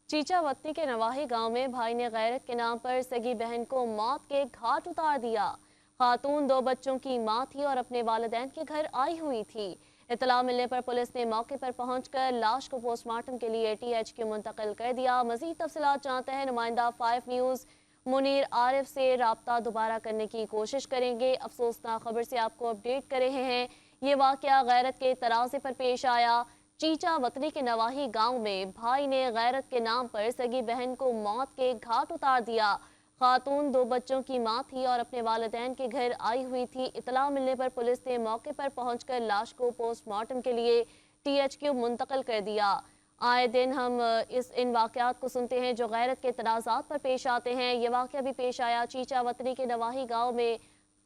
चीचा वतनी के नवाही गांव में भाई ने गैरत के नाम पर सगी बहन को मौत के घाट उतार दिया। खातून 2 बच्चों की मां थी और अपने वालिदैन के घर आई हुई थी। इतला मिलने पर पुलिस ने मौके पर पहुंचकर लाश को पोस्टमार्टम के लिए THQ मुंतकिल कर दिया। मजीद तफसीलात जानते हैं नुमाइंदा 5 न्यूज़ मुनीर आरिफ से। राब्ता दोबारा करने की कोशिश करेंगे। अफसोसनाक खबर से आपको अपडेट कर रहे हैं। ये वाकया गैरत के तराजे पर पेश आया। चीचा वतनी के नवाही गांव में भाई ने गैरत के नाम पर सगी बहन को मौत के घाट उतार दिया। खातून 2 बच्चों की मां थी और अपने वालिदैन के घर आई हुई थी। इतला मिलने पर पुलिस ने मौके पर पहुंचकर लाश को पोस्टमार्टम के लिए THQ मुंतकिल कर दिया। आए दिन हम इन वाकयात को सुनते हैं जो गैरत के तनाज़ात पर पेश आते हैं। ये वाकया भी पेश आया चीचा वतनी के नवाही गाँव में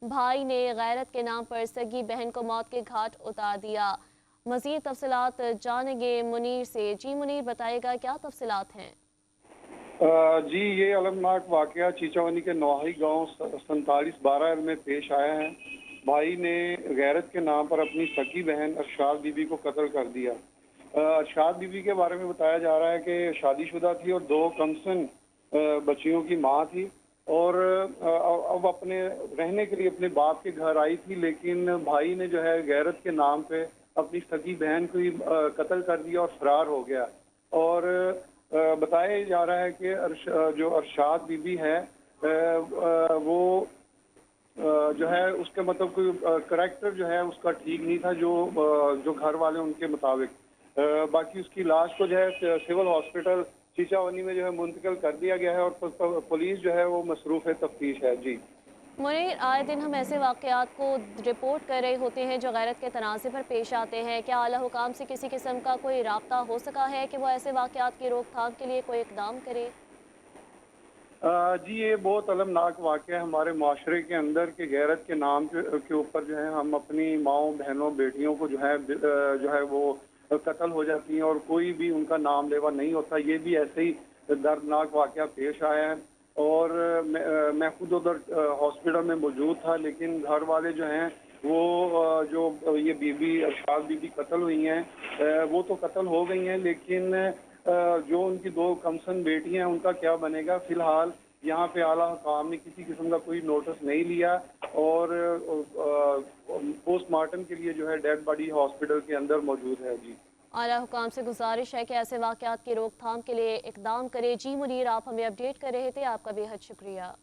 भाई ने गैरत के नाम पर सगी बहन को मौत के घाट उतार दिया। मज़ीद तफसीलात जानेंगे मुनीर से। जी मुनीर, बताइएगा क्या तफसीलात हैं? जी, ये अलमनाक वाकया चीचावनी के नवाही गांव 4712 में पेश आया है। भाई ने गैरत के नाम पर अपनी सगी बहन अरशाद बीबी को कत्ल कर दिया। अरशाद बीबी के बारे में बताया जा रहा है कि शादीशुदा थी और 2 कमसन बच्चियों की माँ थी और अब अपने रहने के लिए अपने बाप के घर आई थी, लेकिन भाई ने जो है गैरत के नाम पे अपनी सगी बहन को ही कत्ल कर दिया और फरार हो गया। और बताया जा रहा है कि जो अरशाद बीबी है वो जो है उसके मतलब कोई करैक्टर जो है उसका ठीक नहीं था, जो घर वाले उनके मुताबिक। बाकी उसकी लाश को जो है सिविल हॉस्पिटल चीचावनी में जो है मुंतकिल कर दिया गया है और पुलिस जो है वो मसरूफ तफ्तीश है। जी मुनीर, आए दिन हम ऐसे वाकयात को रिपोर्ट कर रहे होते हैं जो गैरत के तनाज़े पर पेश आते हैं। क्या आला हुकाम से किसी किस्म का कोई राब्ता हो सका है कि वो ऐसे वाकयात की रोकथाम के लिए कोई इकदाम करे? जी, ये बहुत अलमनाक वाक़या है हमारे माशरे के अंदर कि गैरत के नाम के ऊपर जो है हम अपनी माओं बहनों बेटियों को जो है वो कत्ल हो जाती हैं और कोई भी उनका नाम लेवा नहीं होता। ये भी ऐसे ही दर्दनाक वाक़या पेश आया है और मैं खुद उधर हॉस्पिटल में मौजूद था, लेकिन घर वाले जो हैं वो जो ये बीबी अरशाद बीबी कत्ल हुई हैं वो तो कत्ल हो गई हैं, लेकिन जो उनकी 2 कमसन बेटियां हैं उनका क्या बनेगा। फिलहाल यहाँ पे आला हुकाम ने किसी किस्म का कोई नोटिस नहीं लिया और पोस्टमार्टम के लिए जो है डेड बॉडी हॉस्पिटल के अंदर मौजूद है। जी, आला हुकाम से गुजारिश है कि ऐसे वाकयात की रोकथाम के लिए इकदाम करे। जी मुनीर, आप हमें अपडेट कर रहे थे, आपका बेहद शुक्रिया।